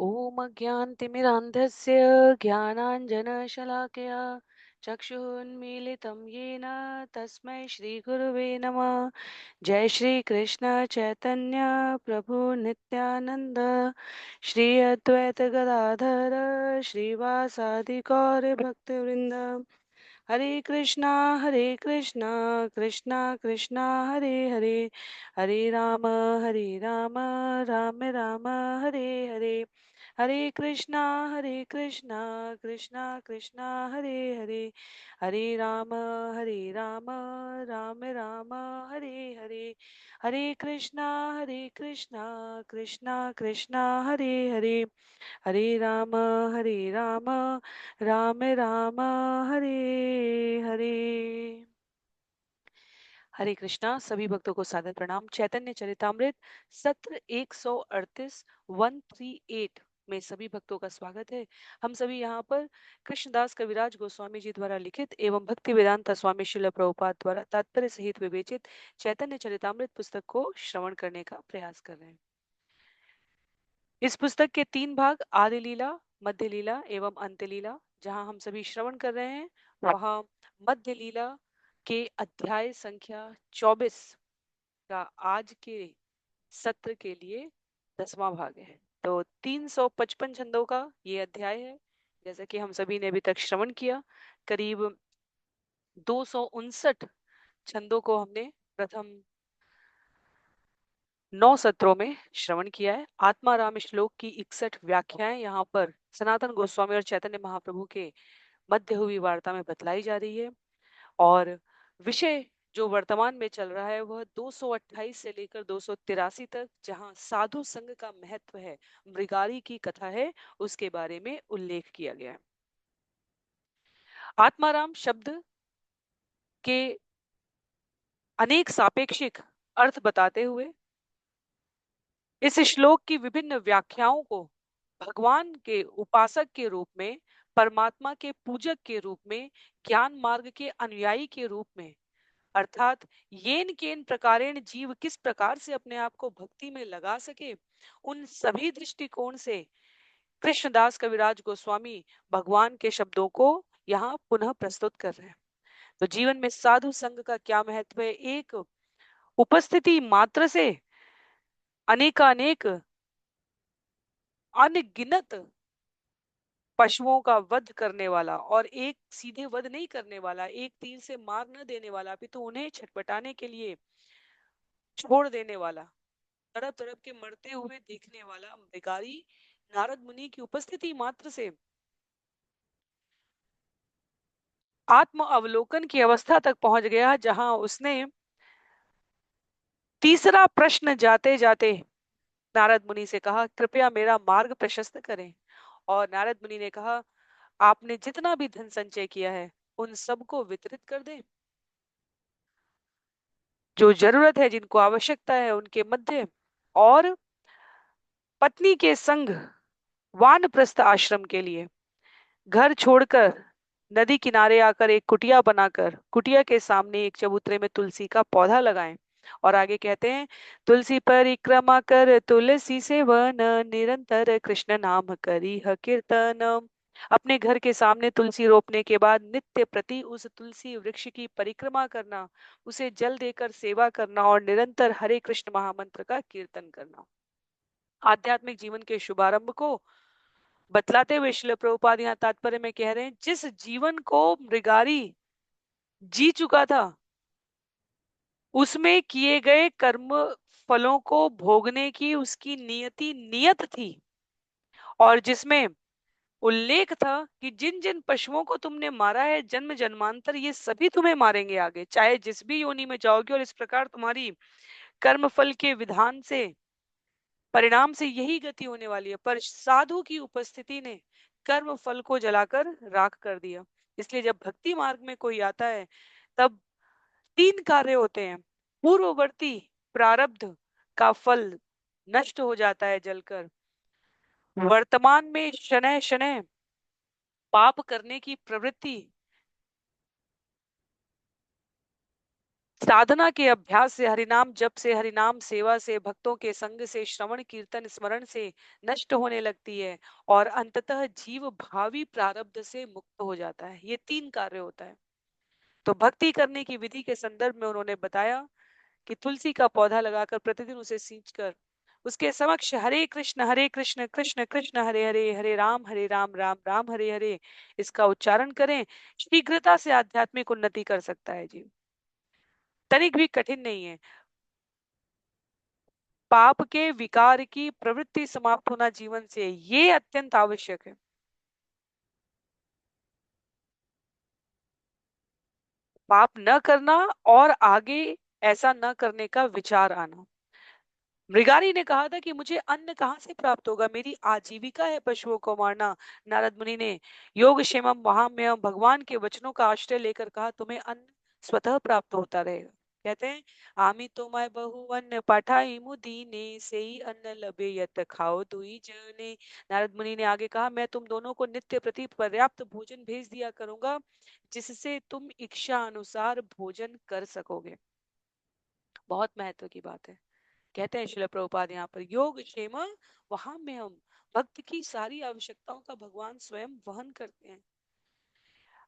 ॐ अज्ञानतिमिरान्धस्य ज्ञानाञ्जनशलाकया चक्षुरुन्मीलितं येन तस्मै श्रीगुरुवे नमः। जय श्री कृष्ण चैतन्य प्रभु नित्यानंद श्री अद्वैत गदाधर श्रीवासादि गौर भक्तवृंद। हरे कृष्णा कृष्णा कृष्णा हरे हरे, हरे राम राम राम हरे हरे। हरे कृष्णा कृष्णा कृष्णा हरे हरे, हरे राम राम राम हरे हरे। हरे कृष्णा कृष्णा कृष्णा हरे हरे, हरे राम राम राम हरे हरे। हरे कृष्णा। सभी भक्तों को सादर प्रणाम। चैतन्य चरितामृत सत्र 138 138 में सभी भक्तों का स्वागत है। हम सभी यहाँ पर कृष्णदास कविराज गोस्वामी जी द्वारा लिखित एवं भक्ति वेदांता स्वामी श्रील प्रभुपाद द्वारा तात्पर्य सहित विवेचित चैतन्य चरितामृत पुस्तक को श्रवण करने का प्रयास कर रहे हैं। इस पुस्तक के 3 भाग आदि लीला, मध्य लीला एवं अंत्य लीला, जहां हम सभी श्रवण कर रहे हैं, वहां मध्य लीला के अध्याय संख्या 24 का आज के सत्र के लिए 10वां भाग है। तो 355 छंदों का ये अध्याय है। जैसा कि हम सभी ने अभी तक श्रवण किया, करीब 259 छंदों को हमने प्रथम 9 सत्रों में श्रवण किया है। आत्माराम श्लोक की 61 व्याख्याएं यहाँ पर सनातन गोस्वामी और चैतन्य महाप्रभु के मध्य हुई वार्ता में बतलाई जा रही है। और विषय जो वर्तमान में चल रहा है वह 228 से लेकर 283 तक, जहां साधु संघ का महत्व है, मृगारी की कथा है, उसके बारे में उल्लेख किया गया है। आत्माराम शब्द के अनेक सापेक्षिक अर्थ बताते हुए इस श्लोक की विभिन्न व्याख्याओं को भगवान के उपासक के रूप में, परमात्मा के पूजक के रूप में, ज्ञान मार्ग के अनुयायी के रूप में, अर्थात येन केन प्रकारेण जीव किस प्रकार से अपने आप को भक्ति में लगा सके, उन सभी दृष्टिकोण से कृष्णदास कविराज गोस्वामी भगवान के शब्दों को यहाँ पुनः प्रस्तुत कर रहे हैं। तो जीवन में साधु संघ का क्या महत्व है। एक उपस्थिति मात्र से अनेकानेक अनगिनत पशुओं का वध करने वाला, और एक सीधे वध नहीं करने वाला, एक तीर से मार न देने वाला, अपितु उन्हें छटपटाने के लिए छोड़ देने वाला, तड़प तड़प के मरते हुए देखने वाला मृगारी नारद मुनि की उपस्थिति मात्र से आत्म अवलोकन की अवस्था तक पहुंच गया, जहां उसने तीसरा प्रश्न जाते जाते नारद मुनि से कहा, कृपया मेरा मार्ग प्रशस्त करें। और नारद मुनि ने कहा, आपने जितना भी धन संचय किया है उन सबको वितरित कर दें। जो जरूरत है, जिनको आवश्यकता है, उनके मध्य। और पत्नी के संग वानप्रस्थ आश्रम के लिए घर छोड़कर नदी किनारे आकर एक कुटिया बनाकर कुटिया के सामने एक चबूतरे में तुलसी का पौधा लगाएं। और आगे कहते हैं, तुलसी परिक्रमा कर तुलसी सेवन, निरंतर कृष्ण नाम करी ह कीर्तन। अपने घर के सामने तुलसी रोपने के बाद नित्य प्रति उस तुलसी वृक्ष की परिक्रमा करना, उसे जल देकर सेवा करना और निरंतर हरे कृष्ण महामंत्र का कीर्तन करना। आध्यात्मिक जीवन के शुभारंभ को बतलाते हुए श्रील प्रभुपाद यहाँ तात्पर्य में कह रहे हैं, जिस जीवन को मृगारी जी चुका था, उसमें किए गए कर्म फलों को भोगने की उसकी नियति नियत थी, और जिसमें उल्लेख था कि जिन जिन पशुओं को तुमने मारा है जन्म जन्मांतर ये सभी तुम्हें मारेंगे आगे, चाहे जिस भी योनि में जाओगे, और इस प्रकार तुम्हारी कर्म फल के विधान से, परिणाम से यही गति होने वाली है। पर साधु की उपस्थिति ने कर्म फल को जलाकर राख कर दिया। इसलिए जब भक्ति मार्ग में कोई आता है, तब 3 कार्य होते हैं। पूर्ववर्ती प्रारब्ध का फल नष्ट हो जाता है जलकर, वर्तमान में शनैः शनैः पाप करने की प्रवृत्ति साधना के अभ्यास से, हरिनाम जप से, हरिनाम सेवा से, भक्तों के संग से, श्रवण कीर्तन स्मरण से नष्ट होने लगती है और अंततः जीव भावी प्रारब्ध से मुक्त हो जाता है। ये तीन कार्य होता है। तो भक्ति करने की विधि के संदर्भ में उन्होंने बताया कि तुलसी का पौधा लगाकर प्रतिदिन उसे सींचकर उसके समक्ष हरे कृष्ण कृष्ण कृष्ण हरे हरे, हरे राम राम राम हरे हरे, इसका उच्चारण करें। शीघ्रता से आध्यात्मिक उन्नति कर सकता है जी, तनिक भी कठिन नहीं है। पाप के विकार की प्रवृत्ति समाप्त होना जीवन से, ये अत्यंत आवश्यक है। पाप न करना और आगे ऐसा न करने का विचार आना। मृगारी ने कहा था कि मुझे अन्न कहाँ से प्राप्त होगा, मेरी आजीविका है पशुओं को मारना। नारद मुनि ने योग क्षेमम वहाम्यम भगवान के वचनों का आश्रय लेकर कहा, तुम्हें अन्न स्वतः प्राप्त होता रहेगा। कहते हैं, आमी तो मैं बहु अन्न पाठाई मुदीने से ही अन्न लबे यत खाओ दुई जने। नारद मुनि ने आगे कहा, मैं तुम दोनों को नित्य प्रति पर्याप्त भोजन भेज दिया करूंगा, जिससे तुम इच्छा अनुसार भोजन कर सकोगे। बहुत महत्व की बात है। कहते हैं शिल प्रभुपाद यहाँ पर, योग क्षेम वहां में हम, भक्त की सारी आवश्यकताओं का भगवान स्वयं वहन करते हैं।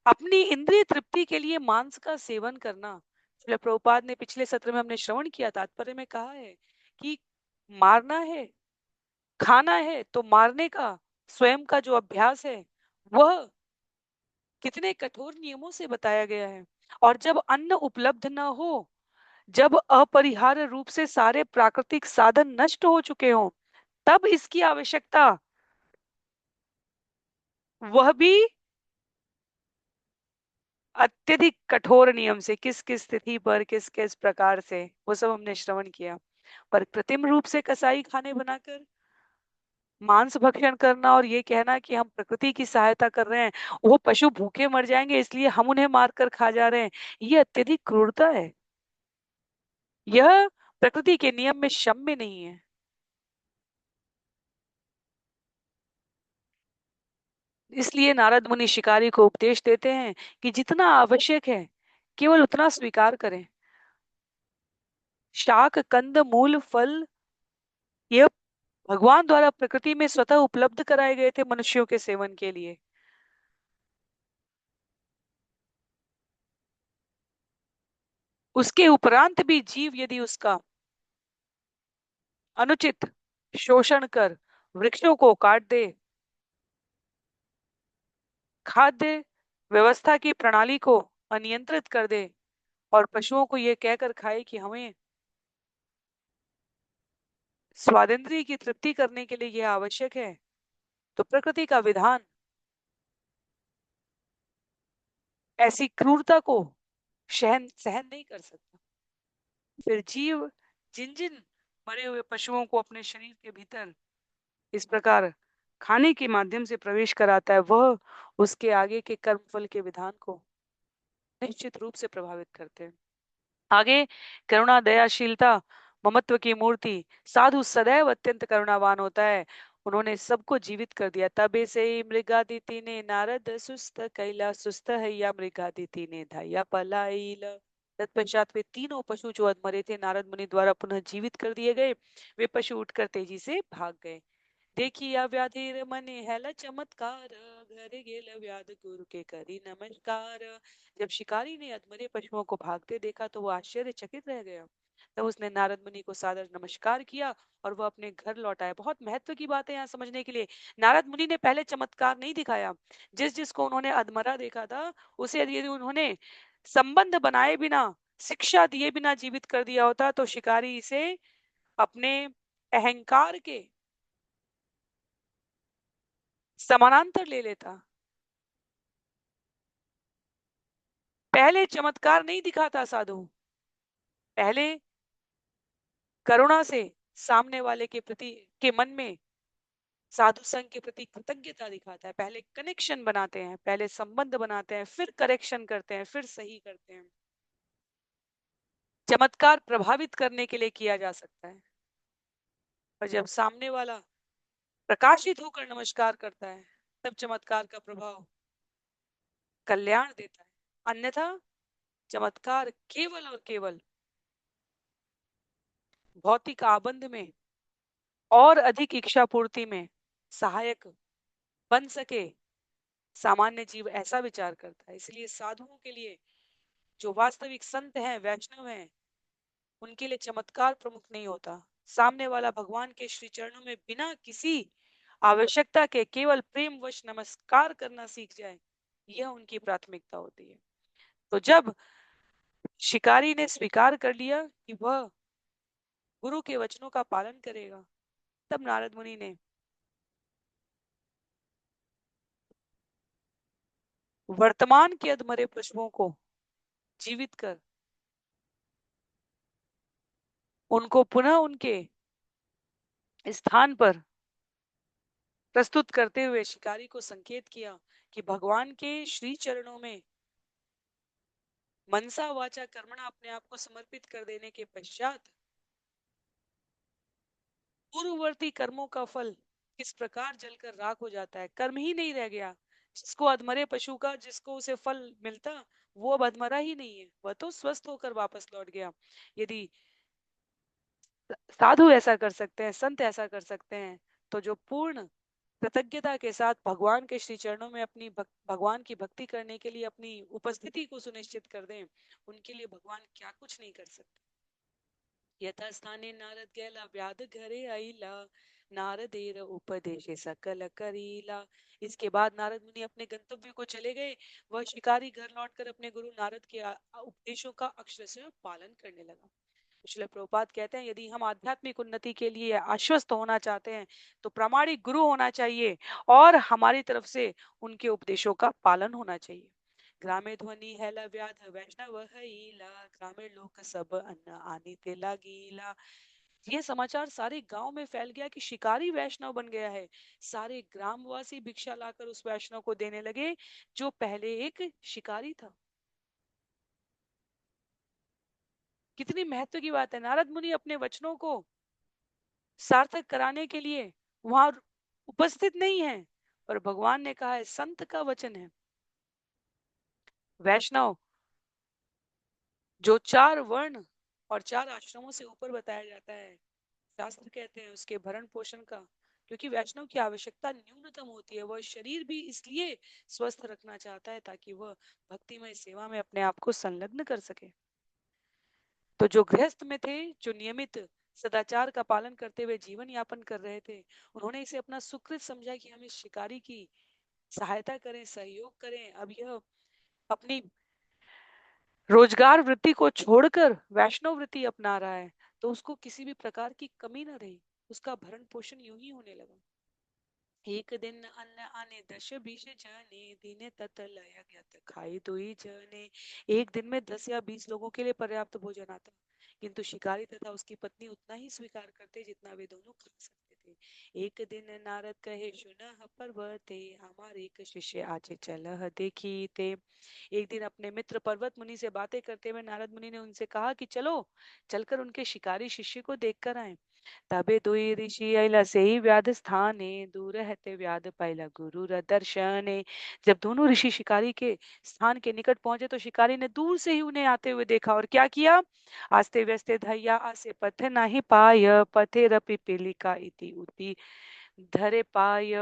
अपनी इंद्रिय तृप्ति के लिए मांस का सेवन करना, शिल प्रभुपाद ने पिछले सत्र में हमने श्रवण किया, तात्पर्य में कहा है कि मारना है, खाना है तो मारने का स्वयं का जो अभ्यास है वह कितने कठोर नियमों से बताया गया है। और जब अन्न उपलब्ध न हो, जब अपरिहार्य रूप से सारे प्राकृतिक साधन नष्ट हो चुके हों, तब इसकी आवश्यकता, वह भी अत्यधिक कठोर नियम से, किस किस स्थिति पर किस किस प्रकार से, वो सब हमने श्रवण किया। पर कृत्रिम रूप से कसाई खाने बनाकर मांस भक्षण करना और ये कहना कि हम प्रकृति की सहायता कर रहे हैं, वो पशु भूखे मर जाएंगे इसलिए हम उन्हें मारकर खा जा रहे हैं, ये अत्यधिक क्रूरता है। यह प्रकृति के नियम में क्षम्य नहीं है। इसलिए नारद मुनि शिकारी को उपदेश देते हैं कि जितना आवश्यक है केवल उतना स्वीकार करें। शाक कंद मूल फल, ये भगवान द्वारा प्रकृति में स्वतः उपलब्ध कराए गए थे मनुष्यों के सेवन के लिए। उसके उपरांत भी जीव यदि उसका अनुचित शोषण कर वृक्षों को काट दे, खाद्य व्यवस्था की प्रणाली को अनियंत्रित कर दे और पशुओं को यह कहकर खाए कि हमें स्वादेंद्रिय की तृप्ति करने के लिए यह आवश्यक है, तो प्रकृति का विधान ऐसी क्रूरता को सहन सहन नहीं कर सकता। फिर जीव जिन जिन मरे हुए पशुओं को अपने शरीर के भीतर इस प्रकार खाने के माध्यम से प्रवेश कराता है, वह उसके आगे के कर्मफल के विधान को निश्चित रूप से प्रभावित करते हैं। आगे, करुणा दयाशीलता ममत्व की मूर्ति, साधु सदैव अत्यंत करुणावान होता है। उन्होंने सबको जीवित कर दिया। तबे से ही मृगादिति ने नारद सुस्त कैला, सुस्त है या मृगादिति ने धाया पलाइल। तत्पश्चात वे तीनों पशु जो अधमरे थे नारद मुनि द्वारा पुनः जीवित कर दिए गए। वे पशु उठकर तेजी से भाग गए। देखिया व्याधिर मने हैला चमत्कार, घर गेल व्याध गुरु के करी नमस्कार। जब शिकारी ने अधमरे पशुओं को भागते देखा तो वो आश्चर्यचकित रह गया। तब उसने नारद मुनि को सादर नमस्कार किया और वह अपने घर लौट आया। बहुत महत्व की बात है यहाँ समझने के लिए। नारद मुनि ने पहले चमत्कार नहीं दिखाया। जिस जिसको उन्होंने अधमरा देखा था उसे यदि उन्होंने संबंध बनाए बिना, शिक्षा दिए बिना जीवित कर दिया होता तो शिकारी इसे अपने अहंकार के समानांतर ले लेता। पहले चमत्कार नहीं दिखाता साधु, पहले करुणा से सामने वाले के प्रति के मन में साधु संघ के प्रति कृतज्ञता दिखाता है। पहले कनेक्शन बनाते हैं, पहले संबंध बनाते हैं, फिर करेक्शन करते हैं, फिर सही करते हैं। चमत्कार प्रभावित करने के लिए किया जा सकता है, और जब सामने वाला प्रकाशित होकर नमस्कार करता है तब चमत्कार का प्रभाव कल्याण देता है। अन्यथा चमत्कार केवल और केवल भौतिक आबंद में और अधिक इच्छा पूर्ति में सहायक बन सके, सामान्य जीव ऐसा विचार करता है। इसलिए साधुओं के लिए, जो वास्तविक संत हैं, वैष्णव हैं, उनके लिए चमत्कार प्रमुख नहीं होता। सामने वाला भगवान के श्री चरणों में बिना किसी आवश्यकता के केवल प्रेम वश नमस्कार करना सीख जाए, यह उनकी प्राथमिकता होती है। तो जब शिकारी ने स्वीकार कर लिया कि वह गुरु के वचनों का पालन करेगा, तब नारद मुनि ने वर्तमान के अधमरे पशुओं को जीवित कर उनको पुनः उनके स्थान पर प्रस्तुत करते हुए शिकारी को संकेत किया कि भगवान के श्री चरणों में मनसा वाचा कर्मणा अपने आप को समर्पित कर देने के पश्चात पूर्ववर्ती कर्मों का फल किस प्रकार जलकर राख हो जाता है, कर्म ही नहीं रह गया। जिसको अधमरे पशु का जिसको उसे फल मिलता, वो अब अधमरा ही नहीं है, वह तो स्वस्थ होकर वापस लौट गया। यदि साधु ऐसा कर सकते हैं, संत ऐसा कर सकते हैं, तो जो पूर्ण कृतज्ञता के साथ भगवान के श्री चरणों में अपनी भगवान की भक्ति करने के लिए अपनी उपस्थिति को सुनिश्चित कर दें, उनके लिए भगवान क्या कुछ नहीं कर सकते। यथास्थाने नारद गेला व्याध घरे आईला, नारदेर उपदेश सकल करीला। इसके बाद नारद मुनि अपने गंतव्य को चले गए। वह शिकारी घर लौटकर अपने गुरु नारद के उपदेशों का अक्षरशः पालन करने लगा। श्रील प्रभुपाद कहते हैं, यदि हम आध्यात्मिक उन्नति के लिए आश्वस्त होना चाहते हैं, तो प्रामाणिक गुरु होना चाहिए और हमारी तरफ से उनके उपदेशों का पालन होना चाहिए। ग्रामे ध्वनि हैला व्याध वैष्णव हईला, ग्रामीण लोक सब अन्न आनी ते लागीला। ये समाचार सारे गांव में फैल गया कि शिकारी वैष्णव बन गया है। सारे ग्रामवासी भिक्षा लाकर उस वैष्णव को देने लगे, जो पहले एक शिकारी था। कितनी महत्व की बात है। नारद मुनि अपने वचनों को सार्थक कराने के लिए वहां उपस्थित नहीं है, पर भगवान ने कहा है, संत का वचन है। वैष्णव जो 4 वर्ण और 4 आश्रमों से ऊपर बताया जाता है, शास्त्र कहते हैं उसके भरण पोषण का, क्योंकि वैष्णव की आवश्यकता न्यूनतम होती है। वह शरीर भी इसलिए स्वस्थ रखना चाहता है ताकि वह भक्तिमय सेवा में अपने आप को संलग्न कर सके। तो जो गृहस्थ में थे, जो नियमित सदाचार का पालन करते हुए जीवन यापन कर रहे थे, उन्होंने इसे अपना सुकृत समझा कि हम इस शिकारी की सहायता करें, सहयोग करें। अब यह अपनी रोजगार वृत्ति को छोड़कर वैष्णव वृत्ति अपना रहा है, तो उसको किसी भी प्रकार की कमी न रही, उसका भरण पोषण यूं ही होने लगा। एक दिन अन्न आने दश बीस जने, दीने तत लय ज्ञात खाई दुई जने। एक दिन में 10 या 20 लोगों के लिए पर्याप्त भोजन आता, किंतु शिकारी तथा उसकी पत्नी उतना ही स्वीकार करते जितना वे दोनों खा सकते थे। एक दिन नारद कहे सुनह पर्वते, हमारे एक शिष्य आजे चलह देखी ते। एक दिन अपने मित्र पर्वत मुनि से बातें करते हुए नारद मुनि ने उनसे कहा कि चलो चलकर उनके शिकारी शिष्य को देख कर आए। तबे दुई ऋषि अइला सेई व्याध स्थाने, दूर हते व्याध पाइला गुरु र दर्शने। जब दोनों ऋषि शिकारी के स्थान के निकट पहुंचे, तो शिकारी ने दूर से ही उन्हें आते हुए देखा और क्या किया, आस्ते व्यस्ते धैया आसे पथ नहीं पाय, पथे रपि पिलिका इति उति धरे पाय।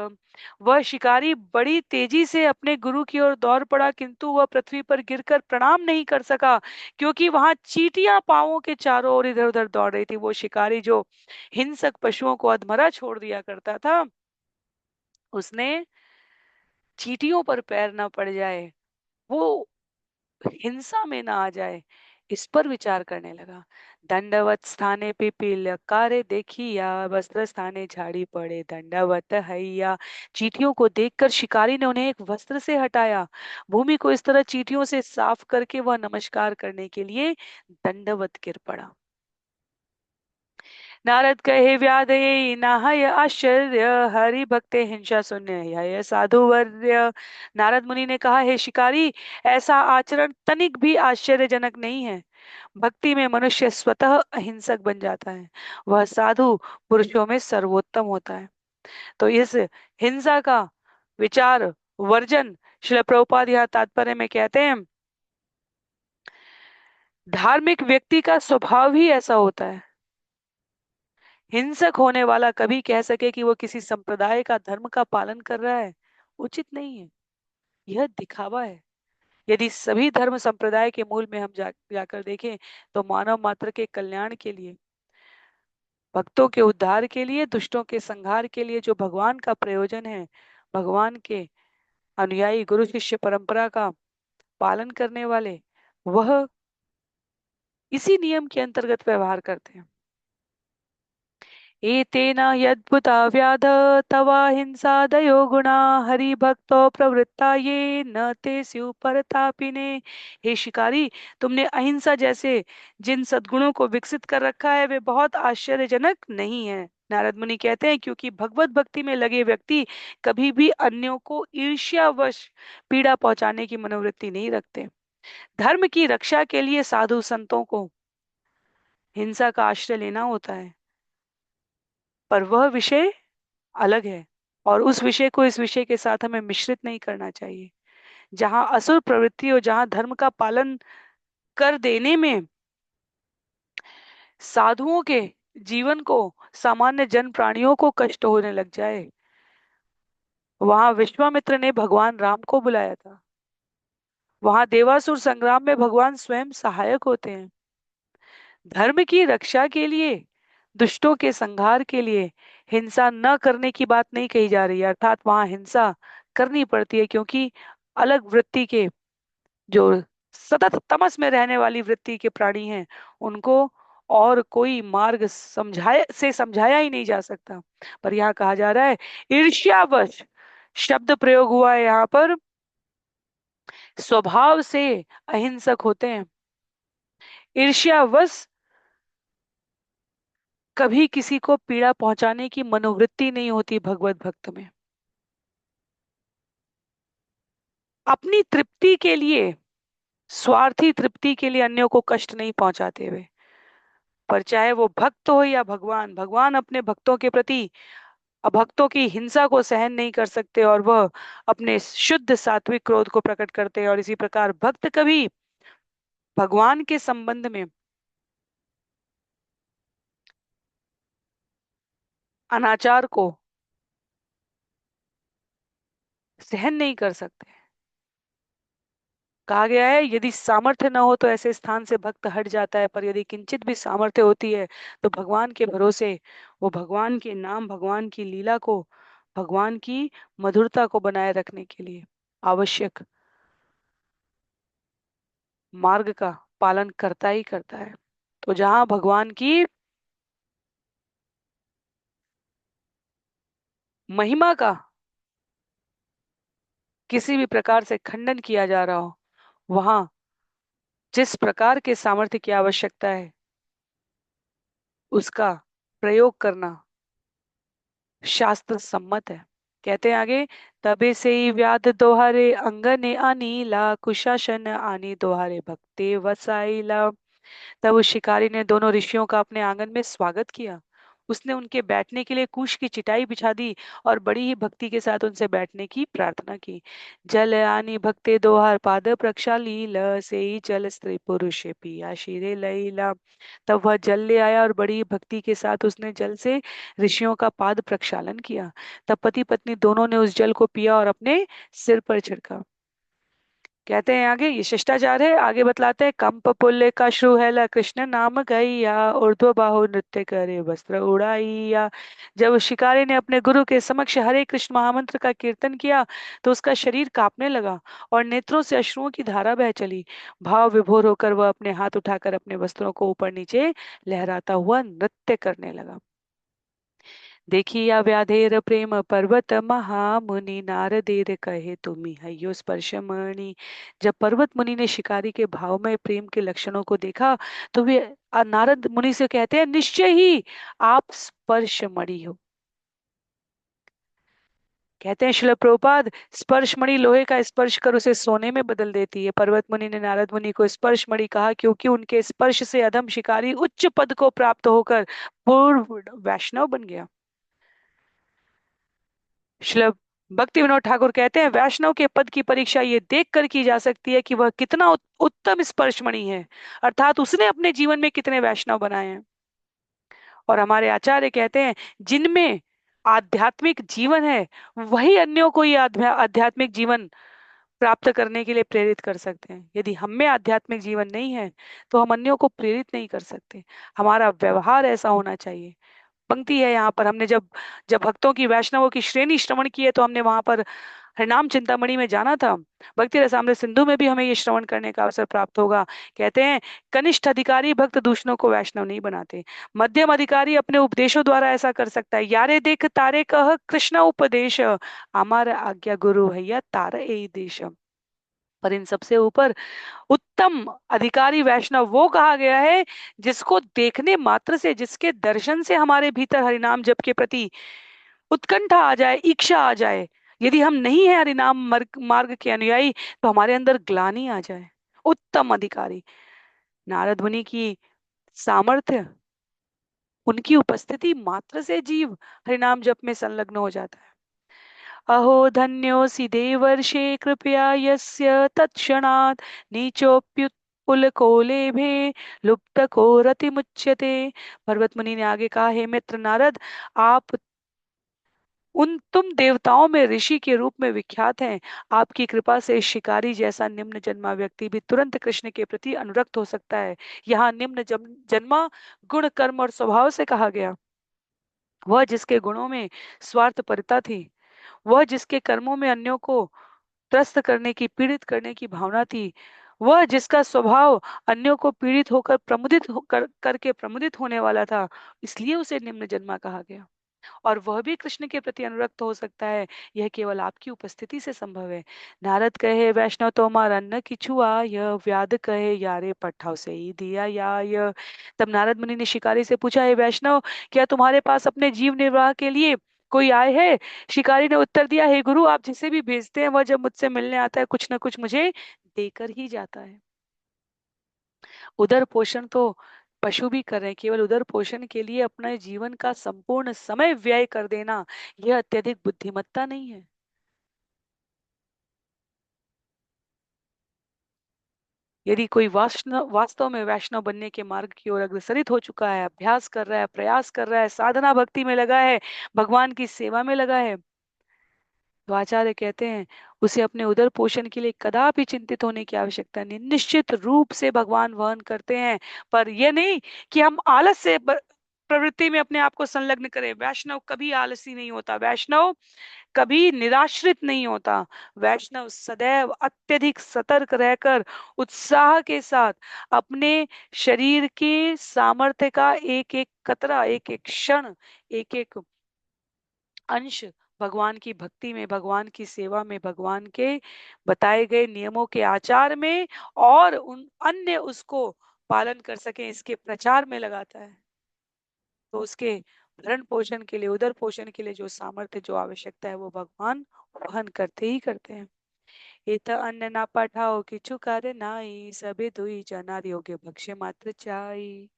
वह शिकारी बड़ी तेजी से अपने गुरु की ओर दौड़ पड़ा, किंतु वह पृथ्वी पर गिरकर प्रणाम नहीं कर सका, क्योंकि वहां चींटियां पांवों के चारों ओर इधर उधर दौड़ रही थी। वो शिकारी जो हिंसक पशुओं को अधमरा छोड़ दिया करता था, उसने चींटियों पर पैर न पड़ जाए, वो हिंसा में ना आ जाए, इस पर विचार करने लगा। दंडवत स्थाने पिपील कारे देखिया, वस्त्र स्थाने झाड़ी पड़े दंडवत हैया। चींटियों को देखकर शिकारी ने उन्हें एक वस्त्र से हटाया। भूमि को इस तरह चींटियों से साफ करके वह नमस्कार करने के लिए दंडवत गिर पड़ा। नारद कहे व्याध ये नाहय आश्चर्य, हरि भक्ते हिंसा शून्य यह साधु वर्य। नारद मुनि ने कहा, हे शिकारी, ऐसा आचरण तनिक भी आश्चर्यजनक नहीं है। भक्ति में मनुष्य स्वतः अहिंसक बन जाता है, वह साधु पुरुषों में सर्वोत्तम होता है। तो इस हिंसा का विचार वर्जन श्रील प्रभुपाद यहाँ तात्पर्य में कहते हैं धार्मिक व्यक्ति का स्वभाव ही ऐसा होता है। हिंसक होने वाला कभी कह सके कि वो किसी संप्रदाय का धर्म का पालन कर रहा है, उचित नहीं है। यह दिखावा है। यदि सभी धर्म संप्रदाय के मूल में हम जाकर देखें, तो मानव मात्र के कल्याण के लिए, भक्तों के उद्धार के लिए, दुष्टों के संहार के लिए जो भगवान का प्रयोजन है, भगवान के अनुयायी गुरु शिष्य परंपरा का पालन करने वाले, वह इसी नियम के अंतर्गत व्यवहार करते हैं। एतेन यद्भुता व्याध तवा हिंसादयो गुणा हरिभक्तो प्रवृत्ता ये न ते स्यु परतापिने। हे शिकारी, तुमने अहिंसा जैसे जिन सद्गुणों को विकसित कर रखा है वे बहुत आश्चर्यजनक नहीं है। नारद मुनि कहते हैं, क्योंकि भगवत भक्ति में लगे व्यक्ति कभी भी अन्यों को ईर्ष्यावश पीड़ा पहुंचाने की मनोवृत्ति नहीं रखते। धर्म की रक्षा के लिए साधु संतों को हिंसा का आश्रय लेना होता है, पर वह विषय अलग है, और उस विषय को इस विषय के साथ हमें मिश्रित नहीं करना चाहिए। जहां असुर प्रवृत्ति और जहां धर्म का पालन कर देने में साधुओं के जीवन को, सामान्य जन प्राणियों को कष्ट होने लग जाए, वहां विश्वामित्र ने भगवान राम को बुलाया था। वहां देवासुर संग्राम में भगवान स्वयं सहायक होते हैं। धर्म की रक्षा के लिए, दुष्टों के संहार के लिए हिंसा न करने की बात नहीं कही जा रही है, अर्थात वहां हिंसा करनी पड़ती है, क्योंकि अलग वृत्ति के, जो सतत तमस में रहने वाली वृत्ति के प्राणी हैं, उनको और कोई मार्ग समझाया ही नहीं जा सकता। पर यहाँ कहा जा रहा है ईर्ष्यावश, शब्द प्रयोग हुआ है यहाँ पर, स्वभाव से अहिंसक होते हैं। ईर्ष्यावश कभी किसी को पीड़ा पहुंचाने की मनोवृत्ति नहीं होती भगवत भक्त में। अपनी तृप्ति के लिए, स्वार्थी तृप्ति के लिए अन्यों को कष्ट नहीं पहुंचाते हुए। पर चाहे वो भक्त हो या भगवान, भगवान अपने भक्तों के प्रति भक्तों की हिंसा को सहन नहीं कर सकते, और वह अपने शुद्ध सात्विक क्रोध को प्रकट करते हैं। और इसी प्रकार भक्त कभी भगवान के संबंध में अनाचार को सहन नहीं कर सकते। कहा गया है, यदि सामर्थ्य न हो तो ऐसे स्थान से भक्त हट जाता है, पर यदि किंचित भी सामर्थ्य होती है तो भगवान के भरोसे वो भगवान के नाम, भगवान की लीला को, भगवान की मधुरता को बनाए रखने के लिए आवश्यक मार्ग का पालन करता ही करता है। तो जहां भगवान की महिमा का किसी भी प्रकार से खंडन किया जा रहा हो, वहां जिस प्रकार के सामर्थ्य की आवश्यकता है उसका प्रयोग करना शास्त्र सम्मत है। कहते हैं आगे, तबे से ही व्याध दोहारे अंगने आनीला कुशासन आनी दोहारे भक्ते वसाईला। तब उस शिकारी ने दोनों ऋषियों का अपने आंगन में स्वागत किया। उसने उनके बैठने के लिए कुश की चिटाई बिछा दी और बड़ी ही भक्ति के साथ उनसे बैठने की प्रार्थना की। जल आनी भक्ते दोहार पाद प्रक्षालील से ही जल स्त्री पुरुष पिया शिरे लैला। तब वह जल ले आया और बड़ी ही भक्ति के साथ उसने जल से ऋषियों का पाद प्रक्षालन किया। तब पति पत्नी दोनों ने उस जल को पिया और अपने सिर पर छिड़का। कहते हैं आगे, ये शिष्टाचार है, आगे बतलाते हैं, कंप पुल्ले का श्रुहेला कृष्ण नाम गैया ऊर्ध्व बाहु नृत्य करे वस्त्र उड़ाइया। जब उस शिकारी ने अपने गुरु के समक्ष हरे कृष्ण महामंत्र का कीर्तन किया तो उसका शरीर कांपने लगा और नेत्रों से अश्रुओं की धारा बह चली। भाव विभोर होकर वह अपने हाथ उठाकर अपने वस्त्रों को ऊपर नीचे लहराता हुआ नृत्य करने लगा। देखिया व्याधेर प्रेम पर्वत महामुनि नारदेर कहे तुम्ही हयो स्पर्शमणि। जब पर्वत मुनि ने शिकारी के भाव में प्रेम के लक्षणों को देखा तो वे नारद मुनि से कहते हैं, निश्चय ही आप स्पर्शमणि हो। कहते हैं शिल प्रभुपाद, स्पर्शमणि लोहे का स्पर्श कर उसे सोने में बदल देती है। पर्वत मुनि ने नारद मुनि को स्पर्शमणि कहा क्योंकि उनके स्पर्श से अधम शिकारी उच्च पद को प्राप्त होकर पूर्व वैष्णव बन गया। श्लोक भक्ति विनोद ठाकुर कहते हैं वैष्णव के पद की परीक्षा ये देख कर की जा सकती है कि वह कितना उत्तम स्पर्शमणि है, अर्थात उसने अपने जीवन में कितने वैष्णव बनाए हैं। और हमारे आचार्य कहते हैं जिनमें आध्यात्मिक जीवन है वही अन्यों को ये आध्यात्मिक जीवन प्राप्त करने के लिए प्रेरित कर सकते हैं। यदि हम में आध्यात्मिक जीवन नहीं है तो हम अन्यों को प्रेरित नहीं कर सकते। हमारा व्यवहार ऐसा होना चाहिए। पंक्ति है यहाँ पर, हमने जब जब भक्तों की वैष्णवों की श्रेणी श्रवण की है तो हमने वहां पर हरिनाम चिंतामणि में जाना था। भक्ति रसामृत सिंधु में भी हमें ये श्रवण करने का अवसर प्राप्त होगा। कहते हैं कनिष्ठ अधिकारी भक्त दूसरों को वैष्णव नहीं बनाते, मध्यम अधिकारी अपने उपदेशों द्वारा ऐसा कर सकता है। यारे देख तारे कह कृष्ण उपदेश, हमारा आज्ञा गुरु भैया तार ए देश। पर इन सबसे ऊपर उत्तम अधिकारी वैष्णव वो कहा गया है जिसको देखने मात्र से, जिसके दर्शन से हमारे भीतर हरिनाम जप के प्रति उत्कंठा आ जाए, इच्छा आ जाए। यदि हम नहीं है हरिनाम मार्ग के अनुयायी तो हमारे अंदर ग्लानि आ जाए। उत्तम अधिकारी नारद मुनि की सामर्थ्य, उनकी उपस्थिति मात्र से जीव हरिनाम जप में संलग्न हो जाता है। अहो धन्योऽसि देवर्षे कृपया यस्य तत्क्षणात् नीचोऽप्युत्पुलकोलेभे लुप्तको रतिमुच्यते। पर्वत मुनि ने आगे कहा, हे मित्र नारद, आप उन तुम देवताओं में ऋषि के रूप में विख्यात हैं। आपकी कृपा से शिकारी जैसा निम्न जन्मा व्यक्ति भी तुरंत कृष्ण के प्रति अनुरक्त हो सकता है। यहाँ निम्न जन्मा गुण कर्म और स्वभाव से कहा गया। वह जिसके गुणों में स्वार्थपरता थी, वह जिसके कर्मों में अन्यों को त्रस्त करने की, पीड़ित करने की भावना थी, वह जिसका स्वभाव अन्यों को पीड़ित होकर करके प्रमुदित होने वाला था, इसलिए उसे निम्न जन्मा कहा गया। और वह भी कृष्ण के प्रति अनुरक्त हो सकता है, यह केवल आपकी उपस्थिति से संभव है। नारद कहे वैष्णव तोमार अन्न किछु आय, व्याध कहे यारे पठाव से ही दिया याय। तब नारद मुनि ने शिकारी से पूछा, हे वैष्णव, क्या तुम्हारे पास अपने जीव निर्वाह के लिए कोई आय है? शिकारी ने उत्तर दिया, हे गुरु, आप जिसे भी भेजते हैं वह जब मुझसे मिलने आता है कुछ न कुछ मुझे देकर ही जाता है। उदर पोषण तो पशु भी कर रहे हैं, केवल उदर पोषण के लिए अपने जीवन का संपूर्ण समय व्यय कर देना यह अत्यधिक बुद्धिमत्ता नहीं है। यदि कोई वास्तव में वैष्णव बनने के मार्ग की ओर अग्रसरित हो चुका है, अभ्यास कर रहा है, प्रयास कर रहा है, साधना भक्ति में लगा है, भगवान की सेवा में लगा है, तो आचार्य कहते हैं उसे अपने उदर पोषण के लिए कदापि चिंतित होने की आवश्यकता नहीं। निश्चित रूप से भगवान वहन करते हैं, पर यह नहीं कि हम आलस से प्रवृत्ति में अपने आप को संलग्न करें। वैष्णव कभी आलसी नहीं होता, वैष्णव कभी निराश्रित नहीं होता। वैष्णव सदैव अत्यधिक सतर्क रहकर उत्साह के साथ अपने शरीर के सामर्थ्य का एक एक कतरा, एक एक क्षण, एक एक अंश भगवान की भक्ति में, भगवान की सेवा में, भगवान के बताए गए नियमों के आचार में और उन अन्य उसको पालन कर सके इसके प्रचार में लगाता है। तो उसके भरण पोषण के लिए, उदर पोषण के लिए जो सामर्थ्य, जो आवश्यकता है वो भगवान वहन करते ही करते हैं। इत अन्न ना पठाओ किछु कार्य नाई, सबे दुई जनार योग्य भक्ष्य मात्र चाई।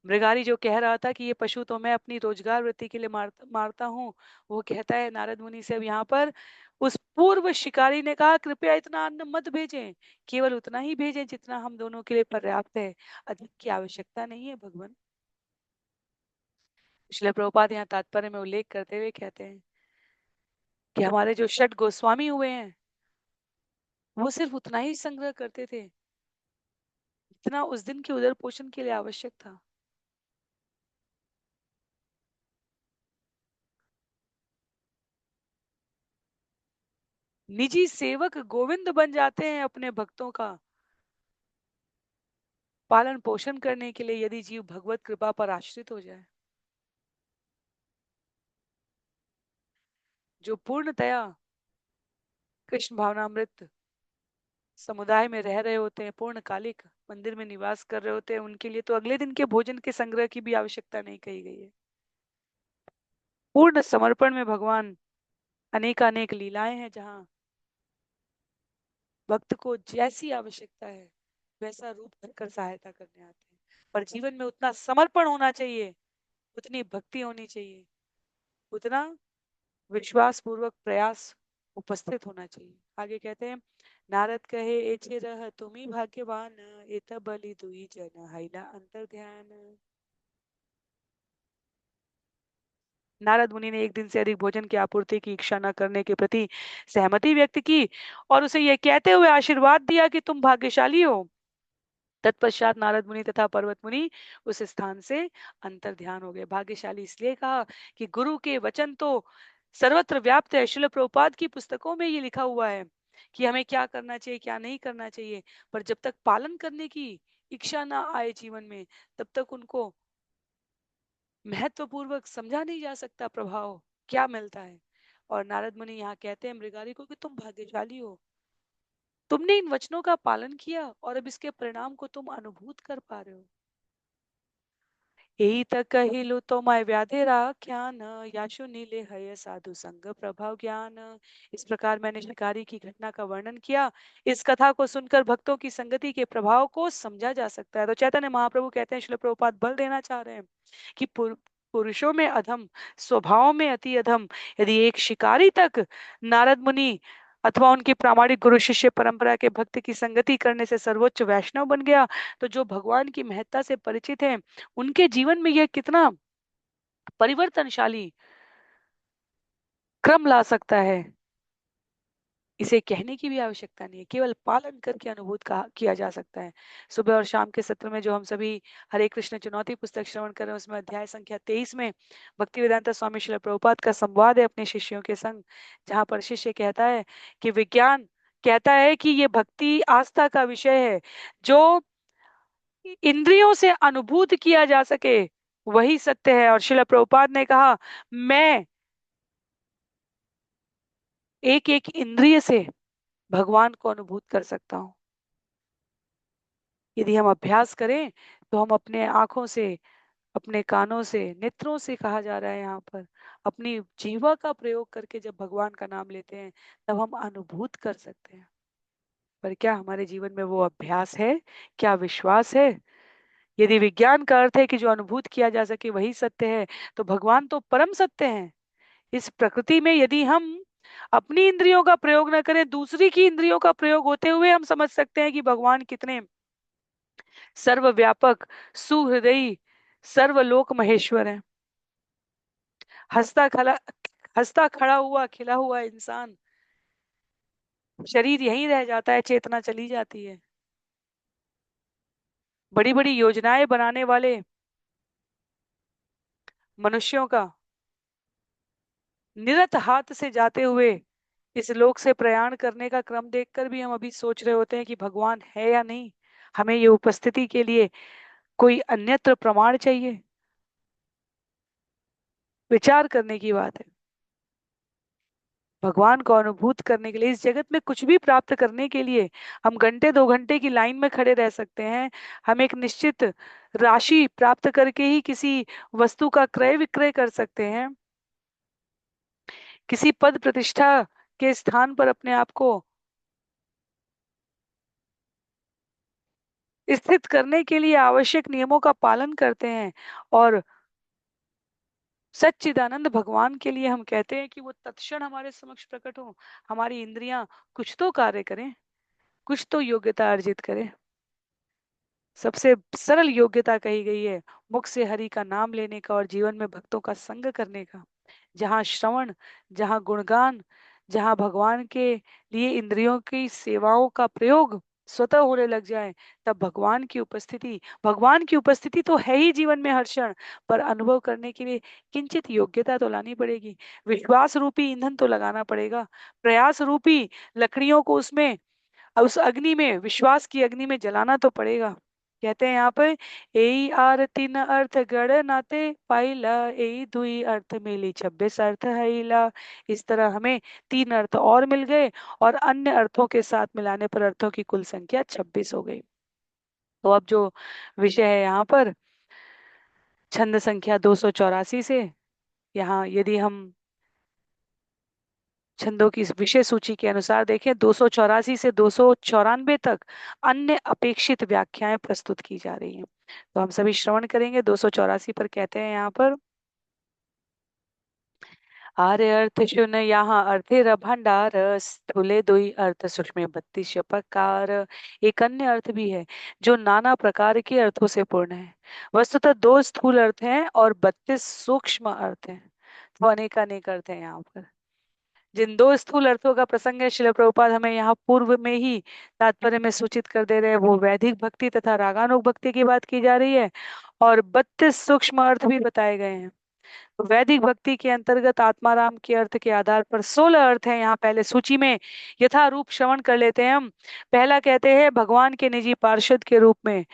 मृगारी जो कह रहा था कि ये पशु तो मैं अपनी रोजगार वृत्ति के लिए मारता हूँ, वो कहता है नारद मुनि से अब यहाँ पर, उस पूर्व शिकारी ने कहा कृपया इतना अन्न मत भेजें, केवल उतना ही भेजें जितना हम दोनों के लिए पर्याप्त है, अधिक की आवश्यकता नहीं है भगवान। श्रील प्रभुपाद यहाँ तात्पर्य में उल्लेख करते हुए कहते हैं कि हमारे जो षट गोस्वामी हुए हैं वो सिर्फ उतना ही संग्रह करते थे जितना उस दिन के उदर पोषण के लिए आवश्यक था। निजी सेवक गोविंद बन जाते हैं अपने भक्तों का पालन पोषण करने के लिए, यदि जीव भगवत कृपा पर आश्रित हो जाए। जो पूर्णतया कृष्ण भावनामृत समुदाय में रह रहे होते हैं, पूर्णकालिक मंदिर में निवास कर रहे होते हैं, उनके लिए तो अगले दिन के भोजन के संग्रह की भी आवश्यकता नहीं कही गई है। पूर्ण समर्पण में भगवान अनेकानेक लीलाएं हैं जहाँ भक्त को जैसी आवश्यकता है वैसा रूप धरकर सहायता करने आते हैं। पर जीवन में उतना समर्पण होना चाहिए, उतनी भक्ति होनी चाहिए, उतना विश्वास पूर्वक प्रयास उपस्थित होना चाहिए। आगे कहते हैं, नारद कहे एचे रह तुम्ही भाग्यवान, एत बलि दुई जन हैला अंतर ध्यान। नारद मुनि ने एक दिन से अधिक भोजन की आपूर्ति की इच्छा न करने के प्रति सहमति व्यक्त की और उसे यह कहते हुए आशीर्वाद दिया कि तुम भाग्यशाली हो। तत्पश्चात नारद मुनि तथा पर्वत मुनि उस स्थान से अंतर ध्यान हो गए। भाग्यशाली इसलिए कहा कि गुरु के वचन तो सर्वत्र व्याप्त है। शिल प्रभुपाद की पुस्तकों में ये लिखा हुआ है कि हमें क्या करना चाहिए क्या नहीं करना चाहिए, पर जब तक पालन करने की इच्छा ना आए जीवन में, तब तक उनको महत्वपूर्वक समझा नहीं जा सकता प्रभाव क्या मिलता है। और नारद मुनि यहाँ कहते हैं मृगारी को कि तुम भाग्यशाली हो, तुमने इन वचनों का पालन किया और अब इसके परिणाम को तुम अनुभूत कर पा रहे हो। एई तक कहिलु तो मैं व्याधेरा ज्ञान, याशु नीले हय साधु संग प्रभाव ज्ञान। इस प्रकार मैंने शिकारी की घटना का वर्णन किया। इस कथा को सुनकर भक्तों की संगति के प्रभाव को समझा जा सकता है। तो चैतन्य महाप्रभु कहते हैं, श्रील प्रभुपाद बल देना चाह रहे हैं कि पुरुषों में अधम, स्वभाव में अति अधम, यदि एक शिकारी तक नारद मुनि अथवा उनकी प्रामाणिक गुरु शिष्य परंपरा के भक्त की संगति करने से सर्वोच्च वैष्णव बन गया, तो जो भगवान की महत्ता से परिचित है उनके जीवन में यह कितना परिवर्तनशाली क्रम ला सकता है, इसे कहने की भी आवश्यकता नहीं है, केवल पालन करके अनुभूत किया जा सकता है। सुबह और शाम के सत्र में जो हम सभी हरे कृष्ण चुनौती पुस्तक श्रवण कर रहे हैं, उसमें अध्याय संख्या 23 में भक्ति वेदांता स्वामी श्रील प्रभुपाद का संवाद है अपने शिष्यों के संग, जहां पर शिष्य कहता है कि विज्ञान कहता है कि ये भक्ति आस्था का विषय है, जो इंद्रियों से अनुभूत किया जा सके वही सत्य है। और श्रील प्रभुपाद ने कहा, मैं एक एक इंद्रिय से भगवान को अनुभूत कर सकता हूँ। यदि हम अभ्यास करें तो हम अपने आंखों से, अपने कानों से, नेत्रों से कहा जा रहा है यहाँ पर, अपनी जीवा का प्रयोग करके जब भगवान का नाम लेते हैं तब हम अनुभूत कर सकते हैं। पर क्या हमारे जीवन में वो अभ्यास है, क्या विश्वास है? यदि विज्ञान का अर्थ है कि जो अनुभूत किया जा सके वही सत्य है, तो भगवान तो परम सत्य है। इस प्रकृति में यदि हम अपनी इंद्रियों का प्रयोग न करें, दूसरी की इंद्रियों का प्रयोग होते हुए हम समझ सकते हैं कि भगवान कितने सर्वव्यापक, सुहृदयी, सर्वलोक महेश्वर है। हंसता खला हंसता खड़ा हुआ खिला हुआ इंसान, शरीर यहीं रह जाता है, चेतना चली जाती है। बड़ी बड़ी योजनाएं बनाने वाले मनुष्यों का निरत हाथ से जाते हुए इस लोक से प्रयाण करने का क्रम देखकर भी हम अभी सोच रहे होते हैं कि भगवान है या नहीं। हमें ये उपस्थिति के लिए कोई अन्यत्र प्रमाण चाहिए? विचार करने की बात है। भगवान को अनुभूत करने के लिए, इस जगत में कुछ भी प्राप्त करने के लिए हम घंटे 2 घंटे की लाइन में खड़े रह सकते हैं। हम एक निश्चित राशि प्राप्त करके ही किसी वस्तु का क्रय विक्रय कर सकते हैं। किसी पद प्रतिष्ठा के स्थान पर अपने आप को स्थित करने के लिए आवश्यक नियमों का पालन करते हैं। और सच्चिदानंद भगवान के लिए हम कहते हैं कि वो तत्क्षण हमारे समक्ष प्रकट हो, हमारी इंद्रियां कुछ तो कार्य करें, कुछ तो योग्यता अर्जित करें। सबसे सरल योग्यता कही गई है मुख से हरि का नाम लेने का और जीवन में भक्तों का संग करने का। जहाँ श्रवण, जहाँ गुणगान, जहाँ भगवान के लिए इंद्रियों की सेवाओं का प्रयोग स्वतः होने लग जाए, तब भगवान की उपस्थिति तो है ही जीवन में हर क्षण, पर अनुभव करने के लिए किंचित योग्यता तो लानी पड़ेगी। विश्वास रूपी ईंधन तो लगाना पड़ेगा। प्रयास रूपी लकड़ियों को उसमें, उस अग्नि में, विश्वास की अग्नि में जलाना तो पड़ेगा। कहते हैं यहाँ पर, एई आर तीन अर्थ गढ़ नाते पाइला, एई दुई अर्थ मिली 26 अर्थ हईला। इस तरह हमें 3 अर्थ और मिल गए और अन्य अर्थों के साथ मिलाने पर अर्थों की कुल संख्या 26 हो गई। तो अब जो विषय है यहाँ पर, छंद संख्या 284 से, यहाँ यदि हम छंदों की इस विषय सूची के अनुसार देखें, 284 से 294 तक अन्य अपेक्षित व्याख्याएं प्रस्तुत की जा रही हैं। तो हम सभी श्रवण करेंगे। 284 पर कहते हैं यहाँ पर, आर्य अर्थ शून्य यहाँ अर्थिर भंडार, स्थूले दुई अर्थ सूक्ष्म 32 प्रकार। एक अन्य अर्थ भी है जो नाना प्रकार के अर्थों से पूर्ण है। वस्तुतः दो स्थूल अर्थ हैं और 32 सूक्ष्म अर्थ हैं। तो अनेक अनेक अर्थ हैं यहाँ पर। जिन दो स्थूल अर्थों का प्रसंग है शिल प्रभुपाद हमें यहाँ पूर्व में ही तात्पर्य में सूचित कर दे रहे हैं, वो वैदिक भक्ति तथा रागानुग भक्ति की बात की जा रही है। और 32 सूक्ष्म अर्थ भी बताए गए हैं। तो वैदिक भक्ति के अंतर्गत आत्माराम के अर्थ के आधार पर 16 अर्थ हैं यहाँ पहले सूची में। यथारूप श्रवण कर लेते हैं हम। पहला कहते हैं भगवान के निजी पार्षद के रूप में,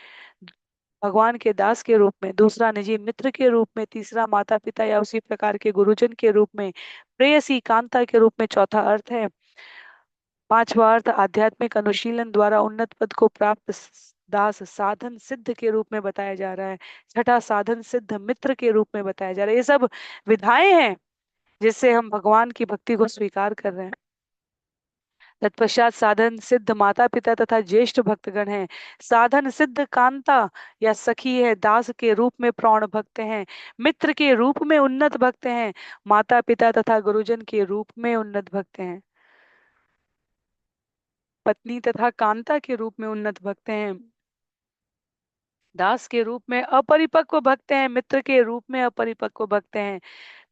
भगवान के दास के रूप में। दूसरा निजी मित्र के रूप में। तीसरा माता पिता या उसी प्रकार के गुरुजन के रूप में। प्रेयसी कांता के रूप में चौथा अर्थ है। पांचवा अर्थ आध्यात्मिक अनुशीलन द्वारा उन्नत पद को प्राप्त दास साधन सिद्ध के रूप में बताया जा रहा है। छठा साधन सिद्ध मित्र के रूप में बताया जा रहा है। ये सब विधाएं हैं जिससे हम भगवान की भक्ति को स्वीकार कर रहे हैं। तत्पश्चात साधन सिद्ध माता पिता तथा ज्येष्ठ भक्तगण हैं। साधन सिद्ध कांता या सखी है, दास के रूप में प्रौढ़ भक्त हैं, मित्र के रूप में उन्नत भक्त हैं, माता पिता तथा गुरुजन के रूप में उन्नत भक्त हैं, पत्नी तथा कांता के रूप में उन्नत भक्त हैं, दास के रूप में अपरिपक्व भक्त हैं, मित्र के रूप में अपरिपक्व भक्त हैं,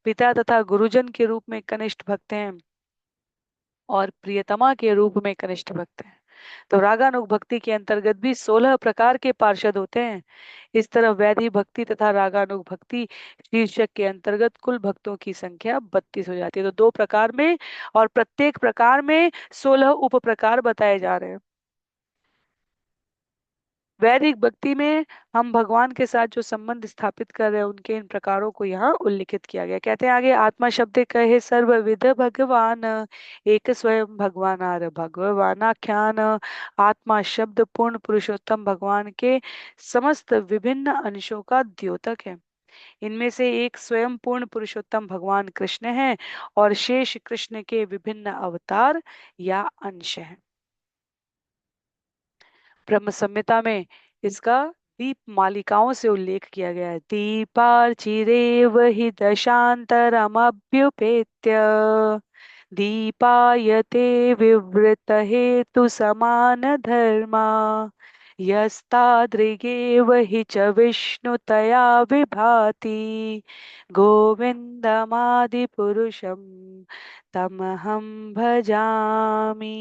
पिता तथा गुरुजन के रूप में कनिष्ठ भक्त हैं और प्रियतमा के रूप में कनिष्ठ भक्त हैं। तो रागानुग भक्ति के अंतर्गत भी 16 प्रकार के पार्षद होते हैं। इस तरह वैदिक भक्ति तथा रागानुग भक्ति शीर्षक के अंतर्गत कुल भक्तों की संख्या 32 हो जाती है। तो दो प्रकार में और प्रत्येक प्रकार में 16 उप प्रकार बताए जा रहे हैं। वैदिक भक्ति में हम भगवान के साथ जो संबंध स्थापित कर रहे हैं उनके इन प्रकारों को यहाँ उल्लिखित किया गया। कहते हैं आगे आत्मा शब्द कहे सर्वविध भगवान, एक स्वयं भगवान आर भगवान आख्यान। आत्मा शब्द पूर्ण पुरुषोत्तम भगवान के समस्त विभिन्न अंशों का द्योतक है। इनमें से एक स्वयं पूर्ण पुरुषोत्तम भगवान कृष्ण है और शेष कृष्ण के विभिन्न अवतार या अंश हैं। ब्रह्म संहिता में इसका दीप मालिकाओं से उल्लेख किया गया है। दीपार्चिरेव हि दशांतरमभ्युपेत्य, दीपायते विवृत हेतु समान धर्मा, यस्तादृगेव हि च विष्णुतया विभाति, गोविंदमादिपुरुषं तमहं भजामि।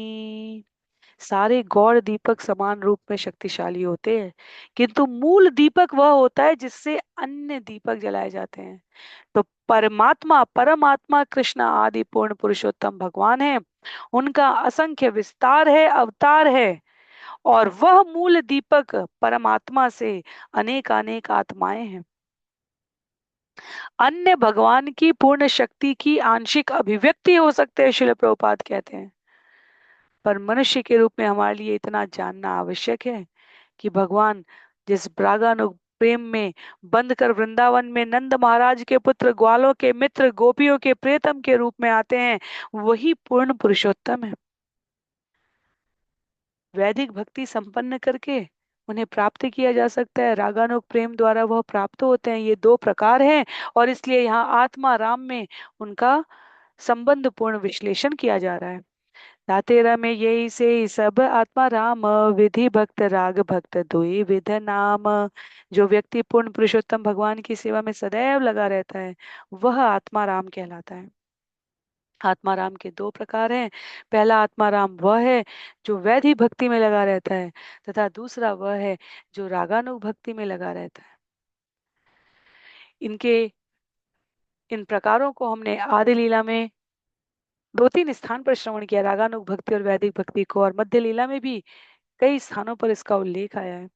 सारे गौड़ दीपक समान रूप में शक्तिशाली होते हैं, किंतु मूल दीपक वह होता है जिससे अन्य दीपक जलाए जाते हैं। तो परमात्मा परमात्मा कृष्ण आदि पूर्ण पुरुषोत्तम भगवान है। उनका असंख्य विस्तार है, अवतार है, और वह मूल दीपक परमात्मा से अनेक अनेक आत्माएं हैं। अन्य भगवान की पूर्ण शक्ति की आंशिक अभिव्यक्ति हो सकते हैं, श्रील प्रभुपाद कहते हैं। पर मनुष्य के रूप में हमारे लिए इतना जानना आवश्यक है कि भगवान जिस प्रागानुग प्रेम में बंद कर वृंदावन में नंद महाराज के पुत्र ग्वालों के मित्र गोपियों के प्रियतम के रूप में आते हैं, वही पूर्ण पुरुषोत्तम है। वैदिक भक्ति संपन्न करके उन्हें प्राप्त किया जा सकता है, रागानुग प्रेम द्वारा वह प्राप्त होते हैं। ये दो प्रकार हैं और इसलिए यहाँ आत्मा राम में उनका संबंध पूर्ण विश्लेषण किया जा रहा है। दातेरा में यही से सब आत्मा राम, विधि भक्त राग भक्त दुई विध नाम। जो व्यक्ति पूर्ण पुरुषोत्तम भगवान की सेवा में सदैव लगा रहता है वह आत्मा राम कहलाता है। आत्मा राम के दो प्रकार हैं। पहला आत्मा राम वह है जो वैधि भक्ति में लगा रहता है, तथा दूसरा वह है जो रागानुग भक्ति में लगा रहता है। इनके इन प्रकारों को हमने आदि लीला में दो तीन स्थान पर श्रवण किया, रागानुग भक्ति और वैदिक भक्ति को, और मध्य लीला में भी कई स्थानों पर इसका उल्लेख आया है।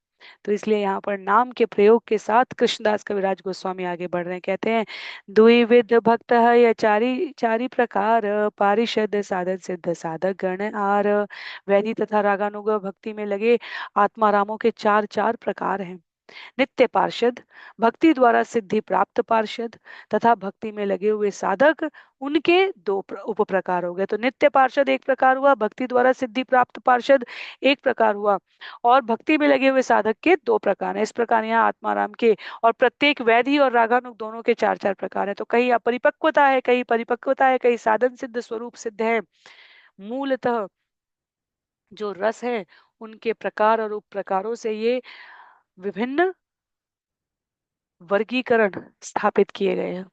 तो इसलिए यहाँ पर नाम के प्रयोग के साथ कृष्णदास कविराज गोस्वामी आगे बढ़ रहे हैं। कहते हैं द्विविध भक्त है या चारी चारी प्रकार, पारिषद साधन सिद्ध साधक गण आर। वैदिक तथा रागानुग भक्ति में लगे आत्मारामों के चार चार प्रकार हैं। नित्य पार्षद, भक्ति द्वारा सिद्धि प्राप्त पार्षद तथा भक्ति में लगे हुए साधक, उनके दो उप प्रकार हो गए। तो नित्य पार्षद एक प्रकार हुआ, भक्ति द्वारा सिद्धि प्राप्त पार्षद एक प्रकार हुआ, और भक्ति में लगे हुए साधक के दो प्रकार हैं। इस प्रकार यहाँ आत्माराम के और प्रत्येक वैधि और रागानुग दोनों के चार चार प्रकार है। तो कहीं अपरिपक्वता है, कहीं परिपक्वता है, कहीं साधन सिद्ध स्वरूप सिद्ध है। मूलतः जो रस है उनके प्रकार और उप प्रकारों से ये विभिन्न वर्गीकरण स्थापित किए गए हैं।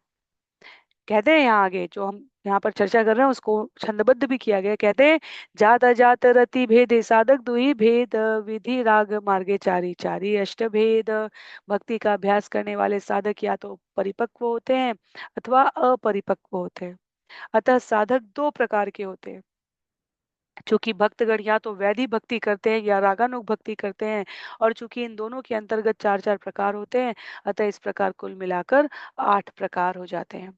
कहते हैं यहाँ आगे जो हम यहाँ पर चर्चा कर रहे हैं उसको छंदबद्ध भी किया गया है। कहते हैं जात अजात रति भेदे साधक दुई भेद, विधि राग मार्गे चारी चारी अष्ट भेद। भक्ति का अभ्यास करने वाले साधक या तो परिपक्व होते हैं अथवा अपरिपक्व होते हैं। अतः साधक दो प्रकार के होते हैं। चूंकि भक्तगण या तो वैधि भक्ति करते हैं या रागानुग भक्ति करते हैं, और चूंकि इन दोनों के अंतर्गत चार चार प्रकार होते हैं, अतः इस प्रकार कुल मिलाकर 8 प्रकार हो जाते हैं।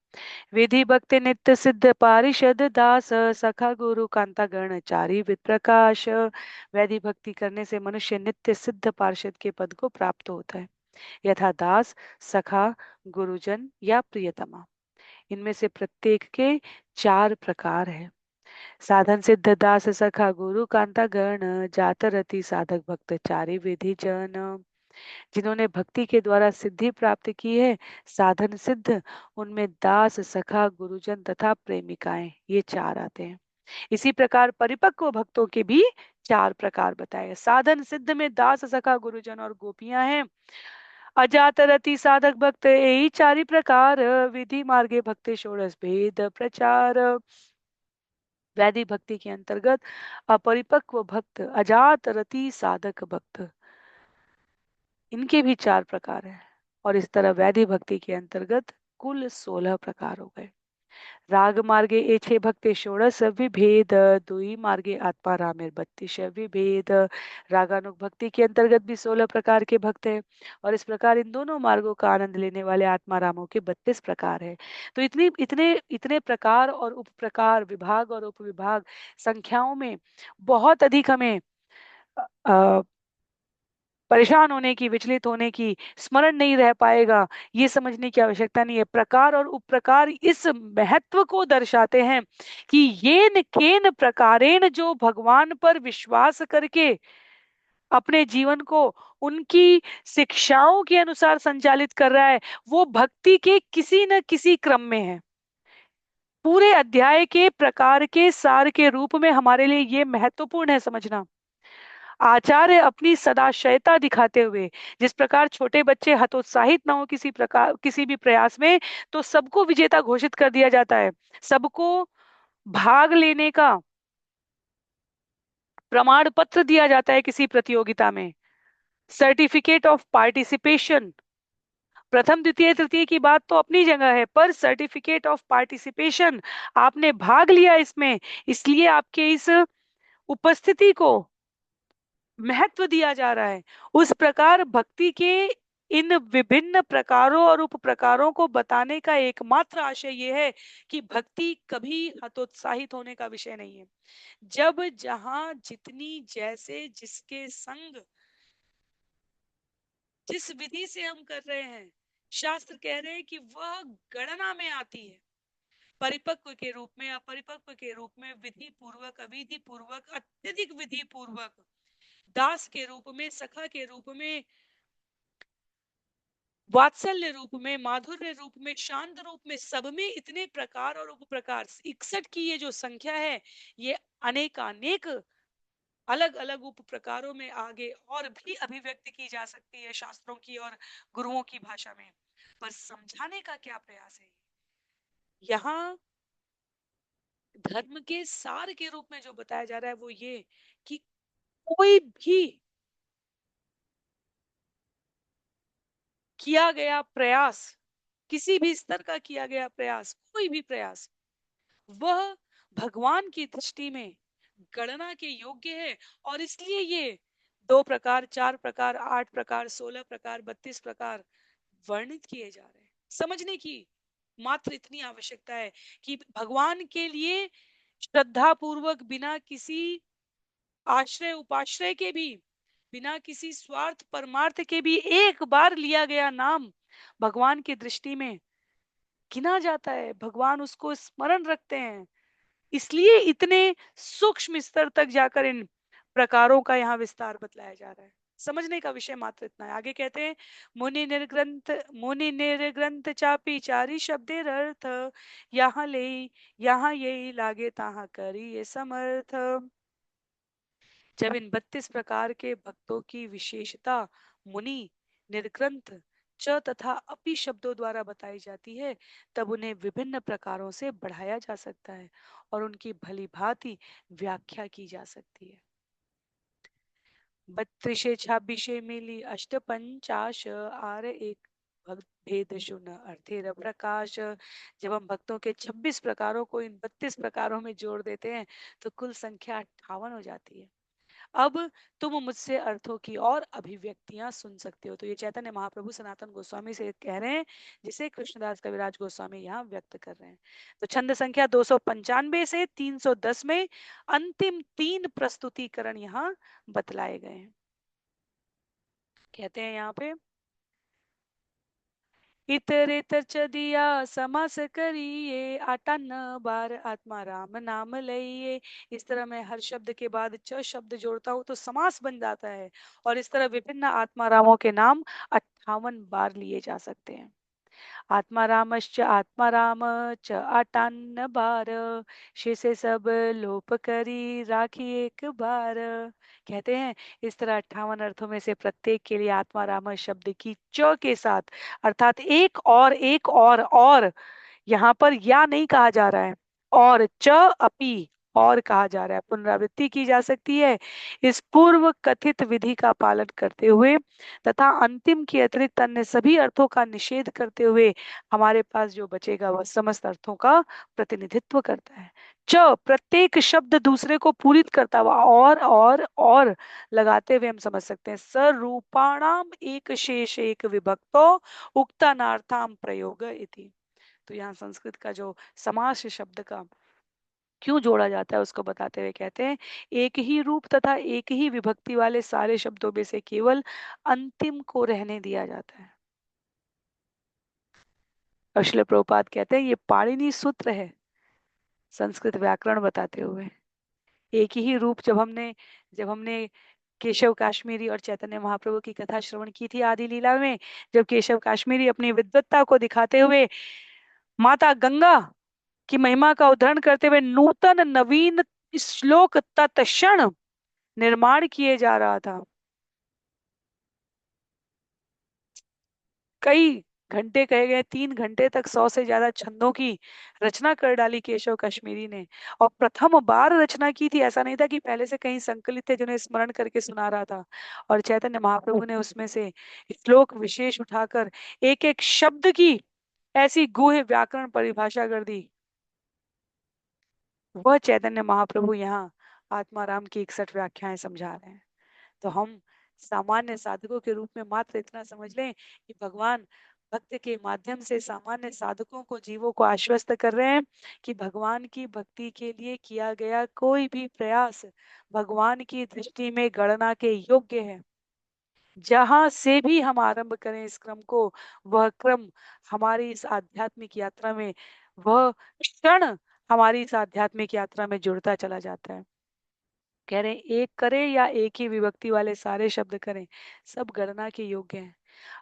विधि भक्ति नित्य सिद्ध पारिषद दास, सखा गुरु कांता गण चारी विद प्रकाश। वैधि भक्ति करने से मनुष्य नित्य सिद्ध पार्षद के पद को प्राप्त होता है, यथा दास, सखा, गुरुजन या प्रियतमा। इनमें से प्रत्येक के 4 प्रकार हैं। साधन सिद्ध दास सखा गुरु कांता गण, जात रति साधक भक्त चारि विधि जन। जिन्होंने भक्ति के द्वारा सिद्धि प्राप्त की है, साधन सिद्ध, उनमें दास, सखा, गुरुजन तथा प्रेमिकाएं, ये 4 आते हैं। इसी प्रकार परिपक्व भक्तों के भी 4 प्रकार बताए गए। साधन सिद्ध में दास, सखा, गुरुजन और गोपियां हैं। अजात रति साधक भक्त यही 4 प्रकार, विधि मार्गे भक्ति षोडश भेद प्रचार। वैदिक भक्ति के अंतर्गत अपरिपक्व भक्त, अजात रति साधक भक्त, इनके भी 4 प्रकार हैं। और इस तरह वैदिक भक्ति के अंतर्गत कुल 16 प्रकार हो गए। राग मार्गे एछे भक्ति षोडश विभेद, दुई मार्गे आत्मा रामेर 32 विभेद। रागानुग भक्ति के अंतर्गत भी 16 प्रकार के भक्त हैं, और इस प्रकार इन दोनों मार्गों का आनंद लेने वाले आत्मा रामों के 32 प्रकार है। तो इतनी इतने इतने प्रकार और उप प्रकार, विभाग और उप विभाग, संख्याओं में बहुत अधिक हमें अ, परेशान होने की, विचलित होने की, स्मरण नहीं रह पाएगा, ये समझने की आवश्यकता नहीं है। प्रकार और उपप्रकार इस महत्व को दर्शाते हैं कि येन केन प्रकारेण जो भगवान पर विश्वास करके अपने जीवन को उनकी शिक्षाओं के अनुसार संचालित कर रहा है, वो भक्ति के किसी न किसी क्रम में है। पूरे अध्याय के प्रकार के सार के रूप में हमारे लिए ये महत्वपूर्ण है समझना। आचार्य अपनी सदाशयता दिखाते हुए, जिस प्रकार छोटे बच्चे हतोत्साहित ना हो किसी प्रकार किसी भी प्रयास में, तो सबको विजेता घोषित कर दिया जाता है, सबको भाग लेने का प्रमाण पत्र दिया जाता है किसी प्रतियोगिता में, सर्टिफिकेट ऑफ पार्टिसिपेशन। प्रथम द्वितीय तृतीय की बात तो अपनी जगह है, पर सर्टिफिकेट ऑफ पार्टिसिपेशन, आपने भाग लिया इसमें, इसलिए आपके इस उपस्थिति को महत्व दिया जा रहा है। उस प्रकार भक्ति के इन विभिन्न प्रकारों और उप प्रकारों को बताने का एकमात्र आशय यह है कि भक्ति कभी हतोत्साहित होने का विषय नहीं है। जब जहां जितनी जैसे जिसके संग जिस विधि से हम कर रहे हैं, शास्त्र कह रहे हैं कि वह गणना में आती है। परिपक्व के रूप में, अपरिपक्व के रूप में, विधि पूर्वक, अविधि पूर्वक, अत्यधिक विधि पूर्वक, दास के रूप में, सखा के रूप में, वात्सल्य रूप में, माधुर्य रूप में, शांत रूप में, सब में इतने प्रकार और उप प्रकार, 61 की ये जो संख्या है, ये अनेकानेक अलग अलग उप प्रकारों में आगे और भी अभिव्यक्त की जा सकती है शास्त्रों की और गुरुओं की भाषा में। पर समझाने का क्या प्रयास है यहाँ, धर्म के सार के रूप में जो बताया जा रहा है वो ये कि कोई भी किया गया प्रयास, किसी भी स्तर का किया गया प्रयास, कोई भी प्रयास, वह भगवान की दृष्टि में गणना के योग्य है। और इसलिए ये 2 प्रकार, 4 प्रकार, 8 प्रकार, 16 प्रकार, 32 प्रकार वर्णित किए जा रहे हैं। समझने की मात्र इतनी आवश्यकता है कि भगवान के लिए श्रद्धा पूर्वक, बिना किसी आश्रय उपाश्रय के भी बिना किसी स्वार्थ परमार्थ के भी एक बार लिया गया नाम भगवान की दृष्टि में गिना जाता है, भगवान उसको स्मरण रखते हैं। इसलिए इतने सूक्ष्म स्तर तक जाकर इन प्रकारों का यहाँ विस्तार बतलाया जा रहा है। समझने का विषय मात्र इतना है। आगे कहते हैं, मुनि निर्ग्रंथ चापी चारी शब्देर अर्थ, यहाँ यही लागे ताहा करी ये समर्थ। जब इन 32 प्रकार के भक्तों की विशेषता मुनि, निर्ग्रंथ, च तथा अपि शब्दों द्वारा बताई जाती है, तब उन्हें विभिन्न प्रकारों से बढ़ाया जा सकता है और उनकी भली भांति व्याख्या की जा सकती है। 32 26 मिली अष्टपंचाश आर एक भक्त भेद शून्य अर्थेर प्रकाश। जब हम भक्तों के 26 प्रकारों को इन 32 प्रकारों में जोड़ देते हैं तो कुल संख्या 58 हो जाती है। अब तुम मुझसे अर्थों की और अभिव्यक्तियां सुन सकते हो। तो ये चैतन्य महाप्रभु सनातन गोस्वामी से कह रहे हैं, जिसे कृष्णदास कविराज गोस्वामी यहाँ व्यक्त कर रहे हैं। तो छंद संख्या 295 से 310 में अंतिम 3 प्रस्तुतिकरण यहाँ बतलाए गए हैं। कहते हैं यहाँ पे, इतरेतर च दिया समास करिए, आटा न बार आत्मा राम नाम लइए। इस तरह मैं हर शब्द के बाद च शब्द जोड़ता हूँ तो समास बन जाता है, और इस तरह विभिन्न आत्मा रामों के नाम 58 बार लिए जा सकते हैं। आत्मारामश्च आत्माराम च अटान्न बार, से सब लोप करी राखी एक बार। कहते हैं, इस तरह 58 अर्थों में से प्रत्येक के लिए आत्माराम शब्द की च के साथ, अर्थात एक और यहाँ पर या नहीं कहा जा रहा है, और च अपि और कहा जा रहा है, पुनरावृत्ति की जा सकती है इस पूर्व कथित विधि का पालन करते हुए, तथा अंतिम के अतिरिक्त अन्य सभी अर्थों का निषेध करते हुए हमारे पास जो बचेगा वह समस्त अर्थों का प्रतिनिधित्व करता है। च प्रत्येक शब्द दूसरे को पूरित करता हुआ और लगाते हुए हम समझ सकते हैं, सरूपाणाम एक शेष एक विभक्तो उक्तानार्थाम प्रयोग इति। तो यहाँ संस्कृत का जो समास शब्द का क्यों जोड़ा जाता है उसको बताते हुए कहते हैं, एक ही रूप तथा एक ही विभक्ति वाले सारे शब्दों में से केवल अंतिम को रहने दिया जाता है। और श्रील प्रभुपाद कहते हैं, ये पाणिनि सूत्र है संस्कृत व्याकरण बताते हुए। एक ही रूप, जब हमने केशव काश्मीरी और चैतन्य महाप्रभु की कथा श्रवण की थी आदि लीला में, जब केशव काश्मीरी अपनी विद्वत्ता को दिखाते हुए माता गंगा की महिमा का उद्धरण करते हुए नूतन नवीन श्लोक तत्क्षण निर्माण किए जा रहा था। कई घंटे कहे गए, 3 घंटे तक 100 से ज्यादा छंदों की रचना कर डाली केशव कश्मीरी ने, और प्रथम बार रचना की थी। ऐसा नहीं था कि पहले से कहीं संकलित थे जिन्हें स्मरण करके सुना रहा था। और चैतन्य महाप्रभु ने उसमें से श्लोक विशेष उठाकर एक एक शब्द की ऐसी गूढ़ व्याकरण परिभाषा कर दी। वह चैतन्य महाप्रभु यहाँ आत्माराम की 61 व्याख्याएं समझा रहे हैं। तो हम सामान्य साधकों के रूप में मात्र इतना समझ लें कि भगवान भक्त के माध्यम से सामान्य साधकों को, जीवों को आश्वस्त कर रहे हैं कि भगवान की भक्ति के लिए किया गया कोई भी प्रयास भगवान की दृष्टि में गणना के योग्य है। जहां से भी हम आरंभ करें इस क्रम को, वह क्रम हमारी इस आध्यात्मिक यात्रा में, वह क्षण हमारी इस आध्यात्मिक यात्रा में जुड़ता चला जाता है। कह रहे हैं, एक करें या एक ही विभक्ति वाले सारे शब्द करें, सब गणना के योग्य हैं।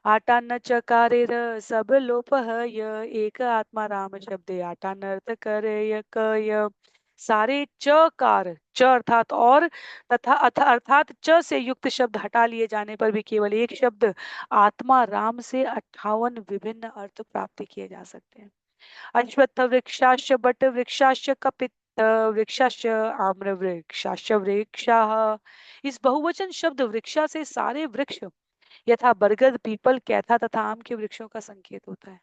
आटा न चकारे र सब लोप य, एक आत्मा राम शब्द आटा नर्थ करे य क य। सारे चकार, च अर्थात और, तथा अथ अर्थात च से युक्त शब्द हटा लिए जाने पर भी केवल एक शब्द आत्मा राम से 58 विभिन्न अर्थ प्राप्त किए जा सकते हैं। अश्वत्थ वृक्षाश्च बट वृक्षाश्च कपित वृक्षाश्च आम्र वृक्षाश्च वृक्षाः। इस बहुवचन शब्द वृक्षा से सारे वृक्ष यथा बरगद, पीपल, कैथा तथा आम के वृक्षों का संकेत होता है।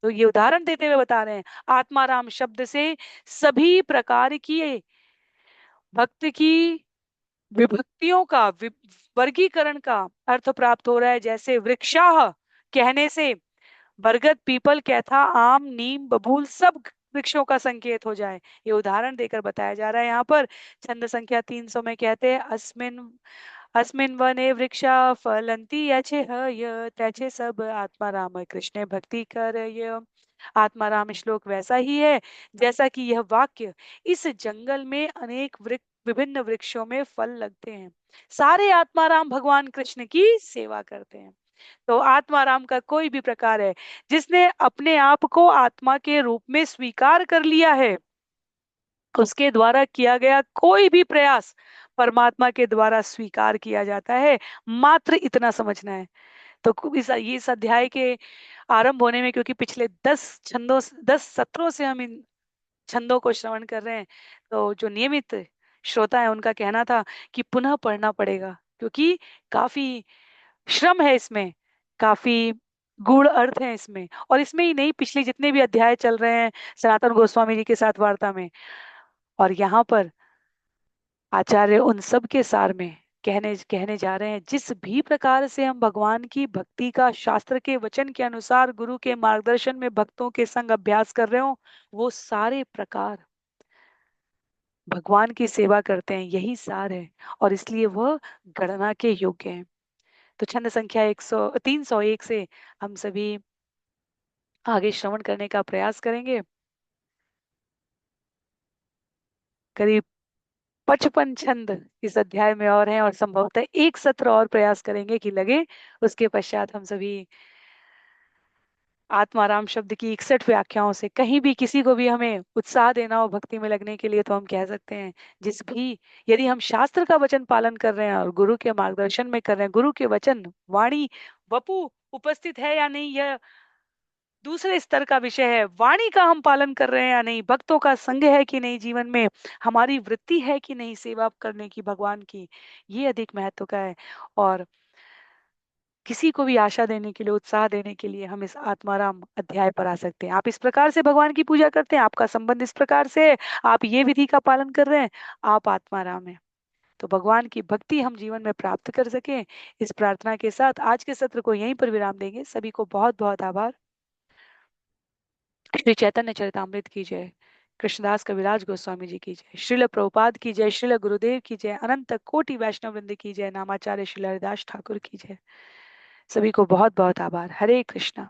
तो ये उदाहरण देते हुए बता रहे हैं, आत्माराम शब्द से सभी प्रकार की भक्त की विभक्तियों का वर्गीकरण का अर्थ प्राप्त हो रहा है। जैसे वृक्षाः कहने से बरगद, पीपल, कैथा, आम, नीम, बबूल सब वृक्षों का संकेत हो जाए, ये उदाहरण देकर बताया जा रहा है। यहाँ पर छंद संख्या 300 में कहते हैं, अस्मिन अस्मिन् वने वृक्षा फलन्ति यशेहय, त्याचे सब आत्मा राम कृष्ण भक्ति करय। आत्मा राम श्लोक वैसा ही है जैसा कि यह वाक्य। इस जंगल में अनेक विभिन्न वृक्षों में फल लगते हैं। सारे आत्मा राम भगवान कृष्ण की सेवा करते हैं। तो आत्माराम का कोई भी प्रकार है, जिसने अपने आप को आत्मा के रूप में स्वीकार कर लिया है, उसके द्वारा किया गया कोई भी प्रयास परमात्मा के द्वारा स्वीकार किया जाता है। मात्र इतना समझना है। तो इस अध्याय के आरंभ होने में, क्योंकि पिछले 10 सत्रों से हम इन छंदों को श्रवण कर रहे हैं, तो जो नियमित श्रोता है उनका कहना था कि पुनः पढ़ना पड़ेगा, क्योंकि काफी श्रम है इसमें, काफी गूढ़ अर्थ है इसमें। और इसमें ही नहीं, पिछले जितने भी अध्याय चल रहे हैं सनातन गोस्वामी जी के साथ वार्ता में, और यहाँ पर आचार्य उन सब के सार में कहने कहने जा रहे हैं, जिस भी प्रकार से हम भगवान की भक्ति का शास्त्र के वचन के अनुसार गुरु के मार्गदर्शन में भक्तों के संग अभ्यास कर रहे हो, वो सारे प्रकार भगवान की सेवा करते हैं, यही सार है। और इसलिए वह गणना के योग्य है। तो छंद संख्या 301 से हम सभी आगे श्रवण करने का प्रयास करेंगे। करीब 55 छंद इस अध्याय में और हैं, और संभवतः एक सत्र और प्रयास करेंगे कि लगे। उसके पश्चात हम सभी आत्माराम शब्द की 61 व्याख्याओं से कहीं भी किसी को भी हमें उत्साह देना हो भक्ति में लगने के लिए, तो हम कह सकते हैं, जिस भी यदि हम शास्त्र का वचन पालन कर रहे हैं और गुरु के मार्गदर्शन में कर रहे हैं, गुरु के वचन वाणी वपु उपस्थित है या नहीं, यह दूसरे स्तर का विषय है। वाणी का हम पालन कर रहे हैं या नहीं, भक्तों का संग है कि नहीं जीवन में, हमारी वृत्ति है कि नहीं सेवा करने की भगवान की, ये अधिक महत्व का है। और किसी को भी आशा देने के लिए, उत्साह देने के लिए हम इस आत्माराम अध्याय पर आ सकते हैं। आप इस प्रकार से भगवान की पूजा करते हैं, आपका संबंध इस प्रकार से है, आप ये विधि का पालन कर रहे हैं, आप आत्माराम है। तो भगवान की भक्ति हम जीवन में प्राप्त कर सके, इस प्रार्थना के साथ आज के सत्र को यहीं पर विराम देंगे। सभी को बहुत बहुत आभार। श्री चैतन्य चरितामृत की जय, कृष्णदास कविराज गोस्वामी जी की जय, श्रील प्रभुपाद की जय, श्रील गुरुदेव की जय, अनंत कोटि वैष्णव वृंद की जय, नामाचार्य श्रील हरिदास ठाकुर की जय। सभी को बहुत बहुत आभार। हरे कृष्णा।